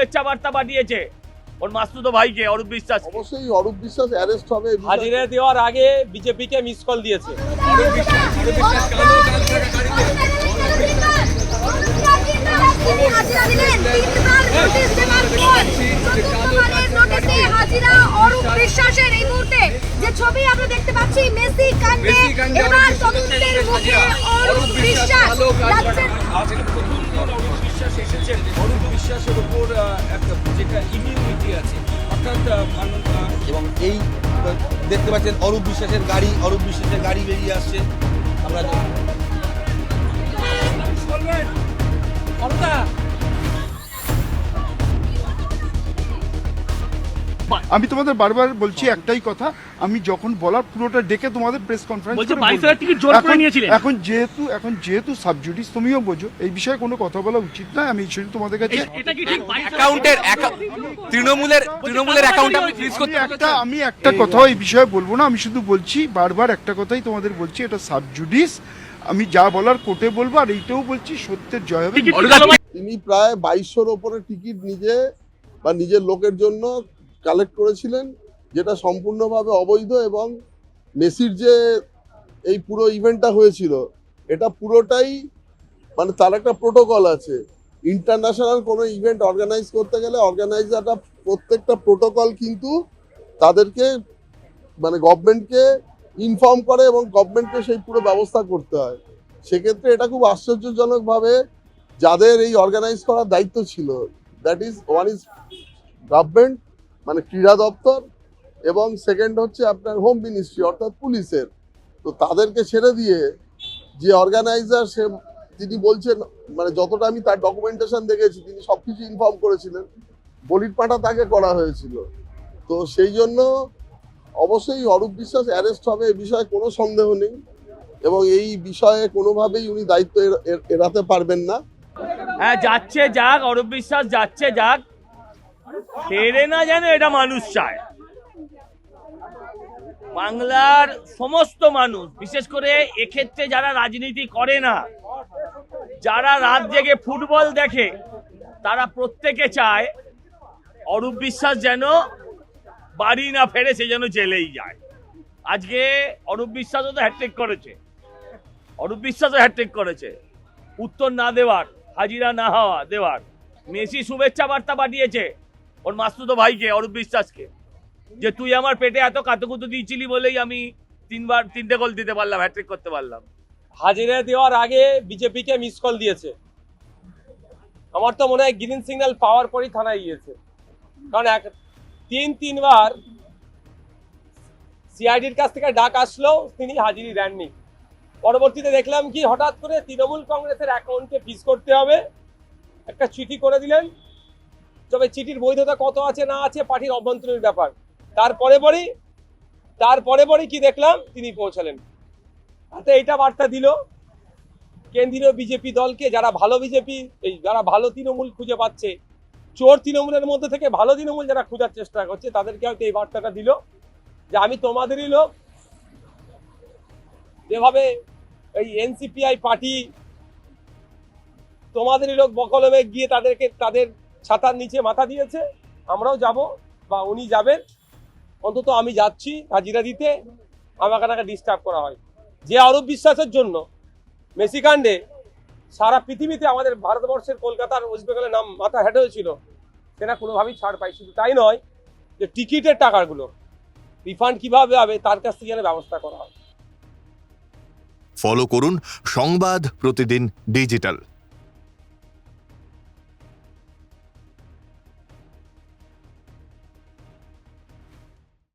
শুভেচ্ছা বার্তা পাঠিয়েছে ওর মাসতুতো ভাইকে অরূপ বিশ্বাস। অবশ্যই অরূপ বিশ্বাস অ্যারেস্ট হবে। হাজিরা দেওয়ার আগে বিজেপিকে মিস কল দিয়েছে। ছবি আমরা দেখতে পাচ্ছি মেসি কাণ্ডে এবার তদন্তের মুখে অরূপ বিশ্বাস যাচ্ছেন। অরূপ বিশ্বাস এসেছেন। অরূপ বিশ্বাসের উপর একটা যেটা ইমিউনিটি আছে, অর্থাৎ এবং এই দেখতে পাচ্ছেন অরূপ বিশ্বাসের গাড়ি বেরিয়ে আসছে। আমরা আমি তোমাদের বারবার বলছি একটাই কথা, আমি যখন বলার পুরোটা ডেকে তোমাদের প্রেস কনফারেন্স বলছে 22,000 টিকিট জোর করে নিয়েছিলেন। এখন যেহেতু সাবজুডিস, তুমিও বোঝো এই বিষয়ে কোনো কথা বলা উচিত নয়। আমি শুধু তোমাদের কাছে তৃণমূলের অ্যাকাউন্ট আপনি ফ্রিজ করতে আমি একটা কথাও এই বিষয়ে বলবো না। আমি শুধু বলছি, বারবার একটা কথাই তোমাদের বলছি, এটা সাবজুডিস। আমি যা বলার কোর্টে বলবো, আর এইটাও বলছি সত্যের জয় হবে। তিনি প্রায় 2200-র ওপরে টিকিট নিজে বা নিজের লোকের জন্য কালেক্ট করেছিলেন, যেটা সম্পূর্ণভাবে অবৈধ। এবং মেসির যে এই পুরো ইভেন্টটা হয়েছিল, এটা পুরোটাই মানে তার একটা প্রোটোকল আছে। ইন্টারন্যাশনাল কোনো ইভেন্ট অর্গানাইজ করতে গেলে অর্গানাইজাররা প্রত্যেকটা প্রোটোকল কিন্তু তাদেরকে মানে গভর্নমেন্টকে ইনফর্ম করে এবং গভর্নমেন্টকে সেই পুরো ব্যবস্থা করতে হয়। সেক্ষেত্রে এটা খুব আশ্চর্যজনকভাবে যাদের এই অর্গানাইজ করার দায়িত্ব ছিল, that is one is government মানে ক্রীড়া দপ্তর, এবং সেকেন্ড হচ্ছে আপনার হোম মিনিস্ট্রি অর্থাৎ পুলিশের। তো তাদেরকে ছেড়ে দিয়ে যে অর্গানাইজার, তিনি বলছেন মানে যতটা আমি তার ডকুমেন্টেশন দেখেছি, তিনি সবকিছু ইনফর্ম করেছিলেন, বলির পাঠা তাকে করা হয়েছিল। তো সেই জন্য অবশ্যই অরূপ বিশ্বাস অ্যারেস্ট হবে, এ বিষয়ে কোনো সন্দেহ নেই। এবং এই বিষয়ে কোনোভাবেই উনি দায়িত্ব এড়াতে পারবেন না। হ্যাঁ, যাচ্ছে যাক, অরূপ বিশ্বাস যাচ্ছে যাক, ফেরে না যেন এটা মানুষ চায়। বাংলার সমস্ত মানুষ, বিশেষ করে এক্ষেত্রে যারা রাজনীতি করে না, যারা রাত জেগে ফুটবল দেখে, তারা প্রত্যেকে চায় অরূপ বিশ্বাস যেন বাড়ি না ফেরে, সে যেন জেলেই যায়। আজকে অরূপ বিশ্বাসও তো হ্যাট্রিক করেছে, উত্তর না দেওয়ার, হাজিরা না দেওয়ার। মেসি শুভেচ্ছা বার্তা পাঠিয়েছে ওর মাসতুতো ভাইকে অরূপ বিশ্বাসকে, যে তুই আমার পেটে এত কাতুকুতু দিয়েছিলি বলেই আমি 3 গোল দিতে পারলাম, হ্যাট্রিক করতে পারলাম। হাজিরা দেওয়ার আগে বিজেপিকে মিস কল দিয়েছে। আমার তো মনে হয় গ্রিন সিগন্যাল পাওয়ার পরই থানায় গিয়েছে, কারণ 3বার সিআইডির কাছ থেকে ডাক আসলেও তিনি হাজিরি দেননি। পরবর্তীতে দেখলাম কি হঠাৎ করে তৃণমূল কংগ্রেসের অ্যাকাউন্টে ফ্রিজ করতে হবে, একটা চিঠি করে দিলেন। তবে চিঠির বৈধতা কত আছে না আছে পার্টির অভ্যন্তরীণ ব্যাপার। তারপরে কি দেখলাম, তিনি পৌঁছালেন। হাতে এইটা বার্তা দিল কেন্দ্রীয় বিজেপি দলকে, যারা ভালো তৃণমূল খুঁজে পাচ্ছে, চোর তৃণমূলের মধ্যে থেকে ভালো তৃণমূল যারা খোঁজার চেষ্টা করছে, তাদেরকে হয়তো এই বার্তাটা দিল যে আমি তোমাদেরই লোক। যেভাবে এই এনসিপিআই পার্টি তোমাদেরই লোক বকলমে গিয়ে তাদের ছাতার নিচে মাথা দিয়েছে, আমরাও যাব বা উনি যাবেন। অন্তত আমি যাচ্ছি হাজিরা দিতে, আমাকে ডিস্টার্ব করা হয়। যে অরূপ বিশ্বাসের জন্য মেসি কাণ্ডে সারা পৃথিবীতে, আমাদের ভারতবর্ষের কলকাতার ওয়েস্ট বেঙ্গলের নাম মাথা হেঁটে হয়েছিল, সেটা কোনোভাবেই ছাড় পাই। শুধু তাই নয়, যে টিকিটের টাকাগুলো রিফান্ড কিভাবে হবে তার কাছ থেকে যেন ব্যবস্থা করা হয়। ফলো করুন সংবাদ প্রতিদিন ডিজিটাল।